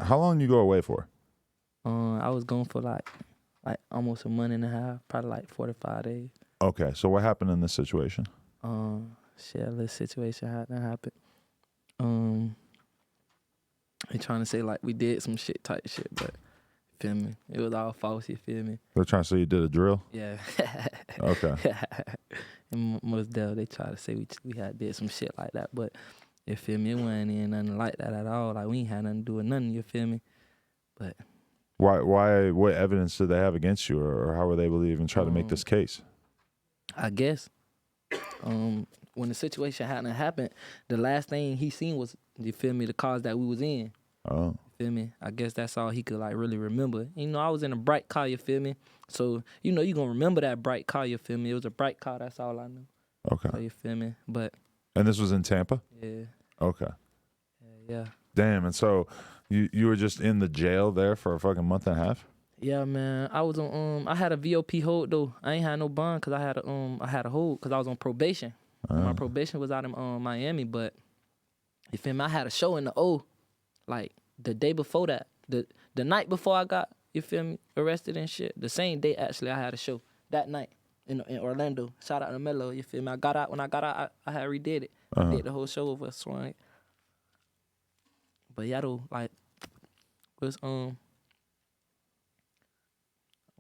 How long you go away for? I was gone for like almost a month and a half, probably like 45 days. Okay, so what happened in this situation? Shit, a little situation had that happened. They trying to say like we did some shit type shit, but you feel me? It was all false, you feel me? They're trying to say you did a drill? Yeah. Okay. And most definitely they try to say we had did some shit like that, but you feel me? It wasn't even nothing like that at all. Like we ain't had nothing to do with nothing, you feel me? But Why? What evidence did they have against you, or how were they able to even try to make this case? I guess when the situation hadn't happened, the last thing he seen was, you feel me, the cars that we was in. Oh. You feel me? I guess that's all he could like really remember. You know, I was in a bright car, you feel me? So, you know, you gonna remember that bright car, you feel me? It was a bright car, that's all I knew. Okay. So, you feel me? But And this was in Tampa? yeah. Okay. Yeah. Damn, and so you were just in the jail there for a fucking month and a half? Yeah, man. I was on I had a VOP hold though. I ain't had no bond because I had a hold because I was on probation. My probation was out in Miami, but you feel me? I had a show in the O, like the day before that, the night before I got, you feel me, arrested and shit. The same day actually I had a show that night in Orlando. Shout out to Mello, you feel me? When I got out, I had redid it. I did the whole show over swing. But yeah, though, like was I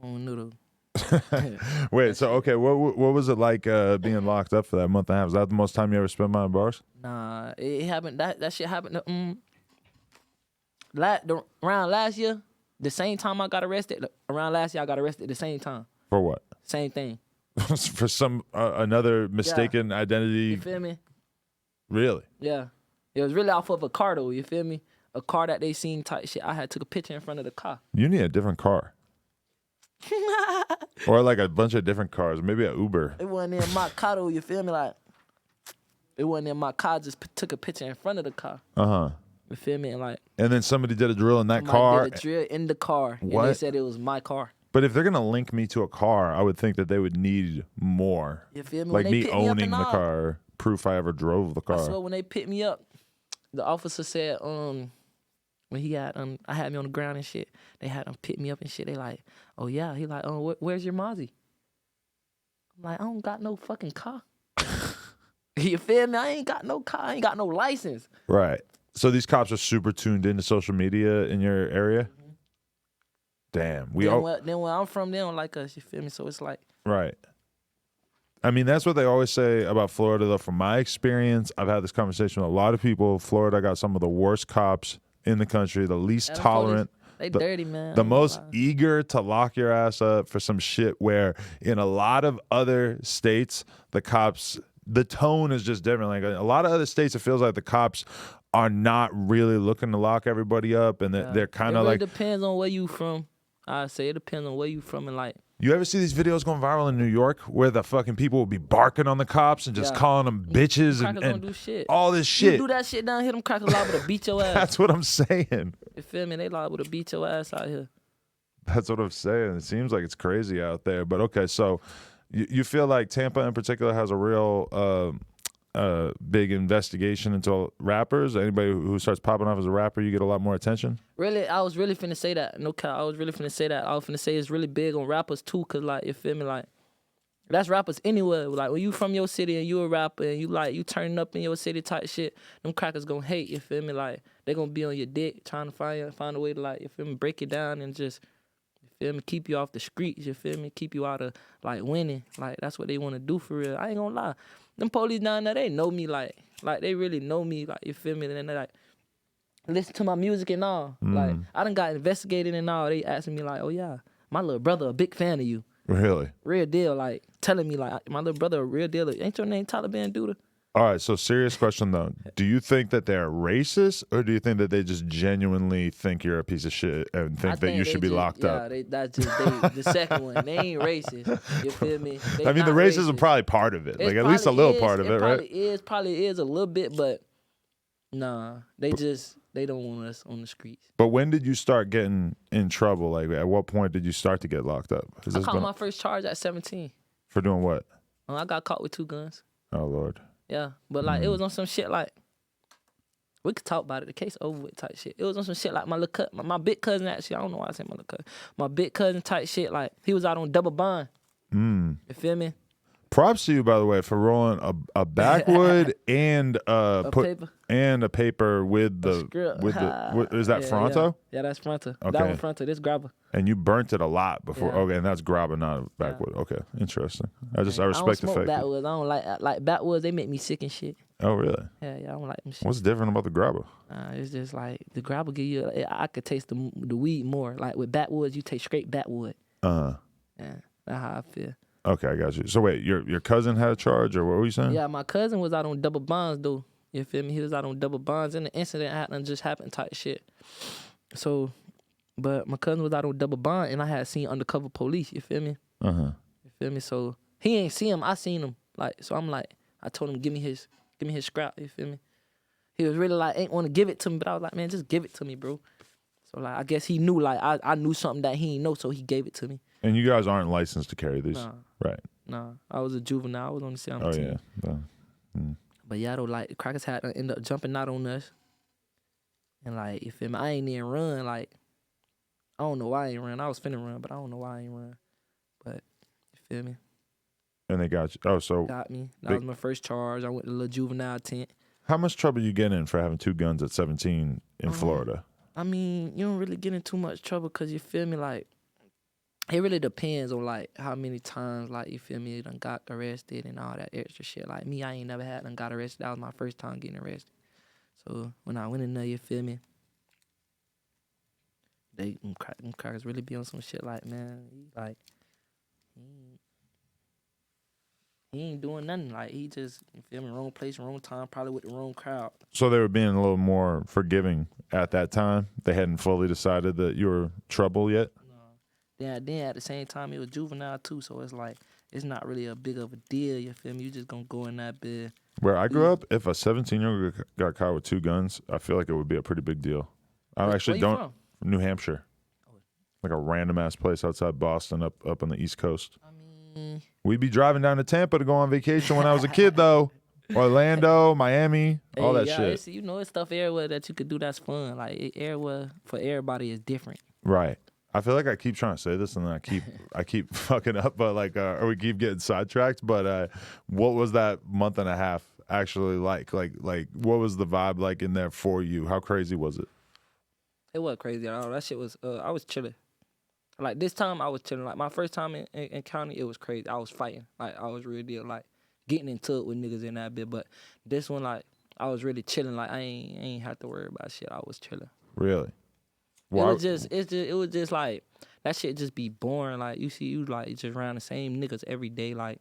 don't know though. Wait, so okay, what was it like being locked up for that month and a half? Was that the most time you ever spent behind bars? Nah, it happened. That shit happened. Around last year, the same time I got arrested. Around last year, I got arrested the same time. For what? Same thing. For some another mistaken identity. You feel me? Really? Yeah. It was really off of a car though. You feel me? A car that they seen type shit. I had took a picture in front of the car. You need a different car. Or like a bunch of different cars, maybe an Uber. It wasn't in my car though, you feel me? Like, it wasn't in my car, just took a picture in front of the car. You feel me? And then somebody did a drill in that somebody car. did a drill in the car. What? And they said it was my car. But if they're gonna link me to a car, I would think that they would need more. You feel me? Like me owning the all, car, proof I ever drove the car. I swear when they picked me up, the officer said, when he had I had me on the ground and shit, they had him pick me up and shit. They like, oh yeah, he like, where's your Mozzie? I'm like, I don't got no fucking car. You feel me? I ain't got no car. I ain't got no license. Right. So these cops are super tuned into social media in your area. Mm-hmm. Damn. Then where I'm from, they don't like us. You feel me? So it's like, right. I mean, that's what they always say about Florida, though. From my experience, I've had this conversation with a lot of people. Florida got some of the worst cops in the country, the least tolerant. They dirty, man. The most eager to lock your ass up for some shit where in a lot of other states, the cops, the tone is just different. Like a lot of other states, it feels like the cops are not really looking to lock everybody up. And they're kind of like. It depends on where you from. I say it depends on where you from and like. You ever see these videos going viral in New York where the fucking people will be barking on the cops and just calling them bitches and do shit. all this shit? You do that shit down here, them crackers liable to beat your ass. That's what I'm saying. You feel me? They liable to beat your ass out here. That's what I'm saying. It seems like it's crazy out there. But okay, so you feel like Tampa in particular has a real big investigation into rappers? Anybody who starts popping off as a rapper, you get a lot more attention? Really, I was really finna say that. No cap, I was really finna say that. I was finna say it's really big on rappers too, cause like, you feel me, like, that's rappers anywhere. Like, when you from your city and you a rapper and you turning up in your city type shit, them crackers gonna hate, you feel me? Like, they gonna be on your dick trying to find a way to, like, you feel me, break it down and just, you feel me, keep you off the streets, you feel me, keep you out of, like, winning. Like, that's what they wanna do for real. I ain't gonna lie. Them police down there, they know me, like they really know me, like, you feel me? And they like, listen to my music and all. Like, I done got investigated and all. They asking me like, oh yeah, my little brother a big fan of you. Really? Real deal, like, telling me like, my little brother a real deal. Ain't your name Taleban Dooda? All right, so serious question though. Do you think that they're racist, or do you think that they just genuinely think you're a piece of shit and think that you should be locked up? Yeah, that's just the second one. They ain't racist. You feel me? I mean, the racism probably part of it. Like, at least a little part of it, right? Probably is a little bit, but nah, they don't want us on the streets. But when did you start getting in trouble? Like, at what point did you start to get locked up? I caught my first charge at 17. For doing what? I got caught with 2 guns. Oh, Lord. Yeah, but like, it was on some shit like, We could talk about it. The case over with type shit. It was on some shit like my big cousin actually. I don't know why I say my little cousin. My big cousin type shit. Like he was out on double bond. You feel me? Props to you, by the way, for rolling a backwood and A paper. and a paper with the script. is that Fronto? Yeah, that's Fronto. Okay. That one Fronto. This grabber. And you burnt it a lot before. Yeah. Okay, and that's grabber, not a backwood. Okay, interesting. I respect I don't the smoke fact. backwoods. I don't like backwoods. They make me sick and shit. Oh, really? Yeah, I don't like them shit. What's different about the grabber? It's just like the grabber give you. I could taste the weed more. Like with backwoods, you taste straight backwood. Yeah, that's how I feel. Okay, I got you. So wait, your cousin had a charge, or what were you saying? Yeah, my cousin was out on double bonds though. You feel me? He was out on double bonds, and the incident happened type shit. So, but my cousin was out on double bond, and I had seen undercover police. You feel me? You feel me? So he ain't see him. I seen him. Like, so I'm like, I told him give me his scrap. You feel me? He was really like, ain't want to give it to me, but I was like, man, just give it to me, bro. So like, I guess he knew like I knew something that he didn't know, so he gave it to me. And you guys aren't licensed to carry these, Nah. right? Nah, I was a juvenile. I was only 17. Oh yeah. But yeah, though, like, the crackers had to end up jumping out on us. And, like, you feel me? I ain't even run. Like, I don't know why I ain't run. I was finna run, but I don't know why I ain't run. But, you feel me? And they got you. Oh, so Got me. That was my first charge. I went to the little juvenile tent. how much trouble you get in for having two guns at 17 in Florida? I mean, you don't really get in too much trouble because, you feel me, like, it really depends on, like, how many times, like, you feel me, you done got arrested and all that extra shit. Like, me, I ain't never had done got arrested. That was my first time getting arrested. So, when I went in there, you feel me, them crackers really be on some shit like, man, he ain't doing nothing. Like, he just, you feel me, wrong place, wrong time, probably with the wrong crowd. So they were being a little more forgiving at that time? They hadn't fully decided that you were trouble yet? Then at the same time, it was juvenile too, so it's like, it's not really a big of a deal, you feel me? You just gonna go in that bed. Where I grew up, if a 17-year-old got caught with two guns, I feel like it would be a pretty big deal. I actually Where you don't. From New Hampshire. Like a random ass place outside Boston up on the East Coast. I mean, We'd be driving down to Tampa to go on vacation when I was a kid, though. Orlando, Miami, all that shit. It's, it's stuff everywhere that you could do that's fun. Like, everywhere for everybody is different. Right. I feel like I keep trying to say this and then I keep fucking up, but like, or we keep getting sidetracked. But what was that month and a half actually like? Like, what was the vibe like in there for you? How crazy was it? It wasn't crazy at all. That shit was, I was chilling. Like, this time I was chilling. Like, my first time in county, it was crazy. I was fighting. Like, I was really deal, like, getting into it with niggas in that bit. But this one, like, I was really chilling. Like, I ain't have to worry about shit. I was chilling. Really? It was just like, that shit just be boring. Like, you like just around the same niggas every day. Like,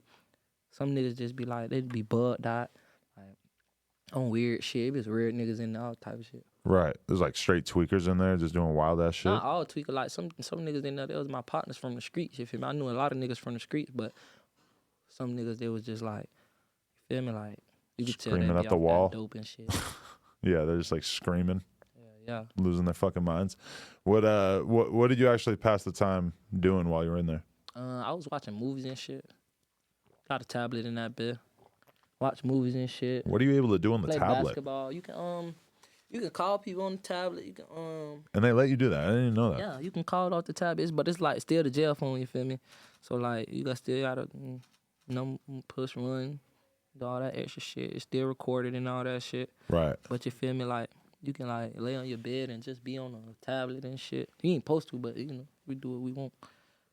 some niggas just be like, they'd be bugged out, like, on weird shit. It was weird niggas in all type of shit. Right. There's like straight tweakers in there just doing wild ass shit. Not all tweakers. Like, some niggas in there, they was my partners from the streets. You feel me? I knew a lot of niggas from the streets, but some niggas, they was just like, you feel me? Like, you could tell Screaming they at the wall. dope and shit. Yeah, they're just like screaming. Yeah. Losing their fucking minds. What did you actually pass the time doing while you were in there? I was watching movies and shit. Got a tablet in that bit. Watch movies and shit. What are you able to do on the Play tablet? basketball. You can call people on the tablet. You can And they let you do that. I didn't even know that. Yeah, you can call it off the tablet, but it's like still the jail phone. You feel me? So like you still gotta push run, do all that extra shit. It's still recorded and all that shit. Right. But you feel me? Like, you can like lay on your bed and just be on a tablet and shit. You ain't supposed to, but we do what we want.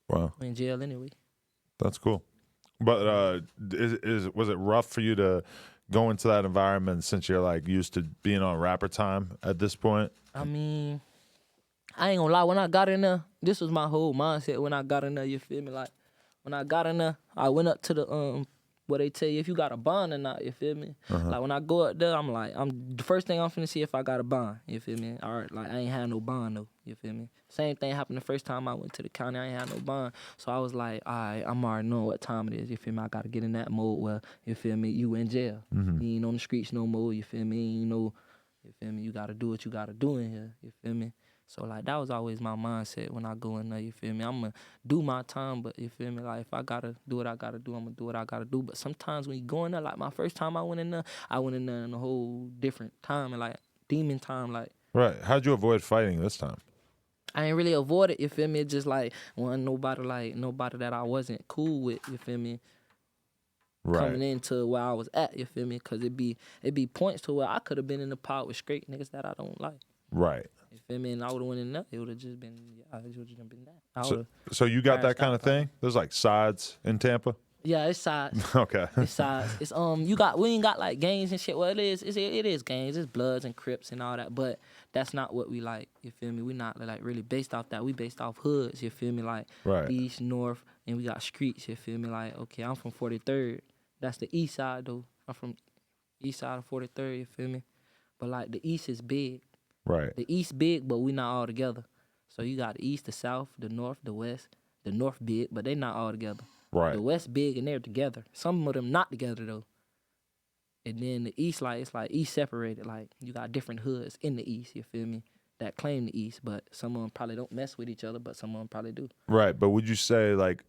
Wow. We're in jail anyway. That's cool. But was it rough for you to go into that environment since you're like used to being on rapper time at this point? I mean, I ain't gonna lie. When I got in there, this was my whole mindset. When I got in there, you feel me? Like, when I got in there, I went up to the where they tell you if you got a bond or not, you feel me? Like, when I go up there, I'm like, the first thing I'm finna see if I got a bond, you feel me? All right, like, I ain't had no bond though, you feel me? Same thing happened the first time I went to the county, I ain't had no bond. So I was like, all right, I'm already knowing what time it is, you feel me? I gotta get in that mode where, you feel me, you in jail. You ain't on the streets no more, you feel me? You feel me? You gotta do what you gotta do in here, you feel me? So, like, that was always my mindset when I go in there, you feel me? I'm going to do my time, but, you feel me? Like, if I got to do what I got to do, I'm going to do what I got to do. But sometimes when you go in there, like, my first time I went in there in a whole different time. And, like, demon time. Like, Right. How'd you avoid fighting this time? I ain't really avoid it, you feel me? It just like wasn't nobody that I wasn't cool with, you feel me? Coming Right. into where I was at, you feel me? Cause it be points to where I could have been in the pot with straight niggas that I don't like. Right. You feel me? And I would have went in there. It would have just been, it would have just been that. So you got that kind of crashed out. thing? There's like sides in Tampa? Yeah, it's sides. Okay. It's sides. It's we ain't got like gangs and shit. Well, it is gangs. It's Bloods and Crips and all that. But that's not what we like. You feel me? We not like really based off that. We based off hoods. You feel me? Like Right. east, north, and we got streets. You feel me? Like okay, I'm from 43rd. That's the east side though. I'm from east side of 43rd. You feel me? But like the east is big. Right. The east big, but we not all together. So you got the east, the south, the north, the west. The north big, but they not all together. Right. The west big and they're together. Some of them not together though. And then the east, like it's like east separated. Like you got different hoods in the east. You feel me? That claim the east, but some of them probably don't mess with each other. But some of them probably do. Right. But would you say like,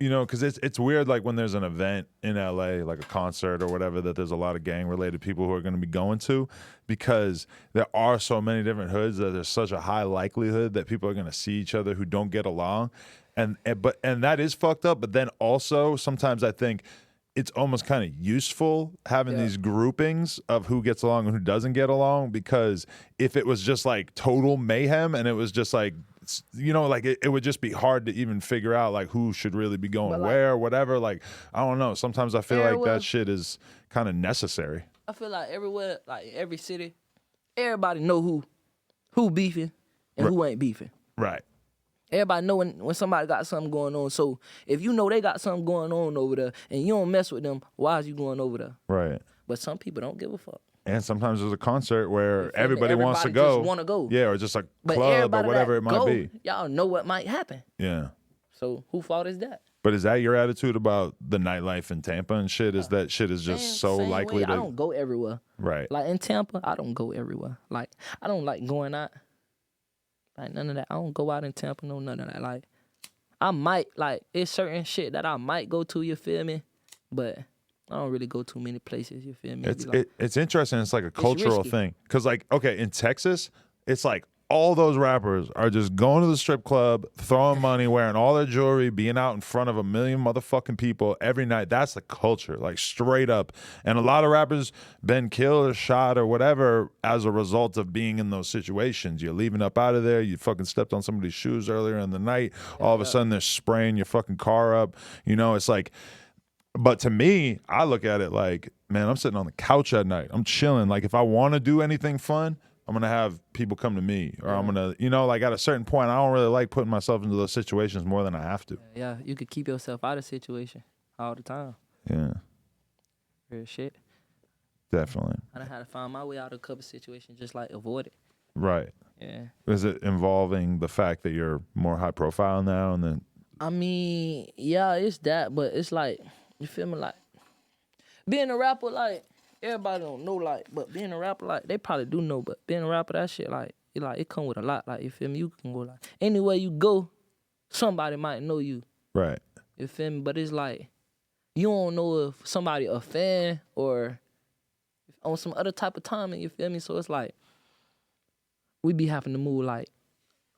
you know, because it's weird like when there's an event in LA, like a concert or whatever, that there's a lot of gang related people who are going to be going to, because there are so many different hoods that there's such a high likelihood that people are going to see each other who don't get along. And that is fucked up. But then also sometimes I think it's almost kind of useful having these groupings of who gets along and who doesn't get along, because if it was just like total mayhem and it was just like, you know, like it would just be hard to even figure out like who should really be going where or whatever. Like, I don't know. Sometimes I feel like that shit is kind of necessary. I feel like everywhere, like every city, everybody know who beefing and who ain't beefing. Right. Everybody know when somebody got something going on. So if you know they got something going on over there and you don't mess with them, why is you going over there? Right. But some people don't give a fuck. And sometimes there's a concert where everybody wants to go. Just want to go. Yeah, or just a club or whatever it might be. Y'all know what might happen. Yeah. So who fault is that? But is that your attitude about the nightlife in Tampa and shit? Is that shit is just so likely way. to... I don't go everywhere. Right. Like in Tampa, I don't go everywhere. Like I don't like going out. Like none of that. I don't go out in Tampa, no none of that. Like I might, like it's certain shit that I might go to, you feel me? But I don't really go too many places, you feel me? It's interesting. It's like a cultural thing. Because like, okay, in Texas, it's like all those rappers are just going to the strip club, throwing money, wearing all their jewelry, being out in front of 1 million motherfucking people every night. That's the culture, like straight up. And a lot of rappers been killed or shot or whatever as a result of being in those situations. You're leaving up out of there. You fucking stepped on somebody's shoes earlier in the night. All of a sudden they're spraying your fucking car up. You know, it's like... But to me, I look at it like, man, I'm sitting on the couch at night. I'm chilling. Like, if I want to do anything fun, I'm going to have people come to me. Or I'm going to, you know, like at a certain point, I don't really like putting myself into those situations more than I have to. Yeah, you could keep yourself out of situation all the time. Yeah. Real shit. Definitely. I done had to find my way out of a couple situations, just like avoid it. Right. Yeah. Is it involving the fact that you're more high profile now and then? I mean, yeah, it's that, but it's like... You feel me? Like, being a rapper, like, everybody don't know, like, but being a rapper, like, they probably do know, but being a rapper, that shit, like, it come with a lot. Like, you feel me? You can go, like, anywhere you go, somebody might know you. Right. You feel me? But it's like, you don't know if somebody a fan or on some other type of timing, you feel me? So it's like, we be having to move, like,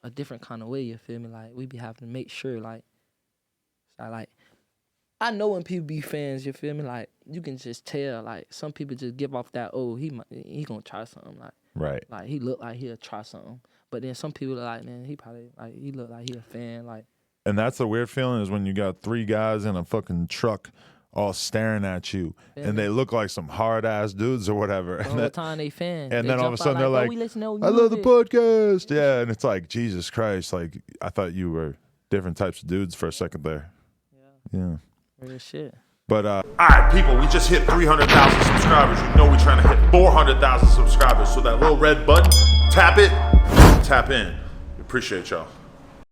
a different kind of way, you feel me? Like, we be having to make sure, like, I know when people be fans, you feel me? Like, you can just tell, like, some people just give off that, oh, he gonna try something. Like, right. Like, he look like he'll try something. But then some people are like, man, he probably, like, he look like he a fan. Like, and that's the weird feeling is when you got 3 guys in a fucking truck all staring at you, and they look like some hard-ass dudes or whatever. The whole time they fan. And they then all of a sudden they're like, like, oh, I love the podcast. Yeah, and it's like, Jesus Christ. Like, I thought you were different types of dudes for a second there. Yeah. Real shit. But, all right, people, we just hit 300,000 subscribers. You know we're trying to hit 400,000 subscribers. So that little red button, tap it, tap in. We appreciate y'all.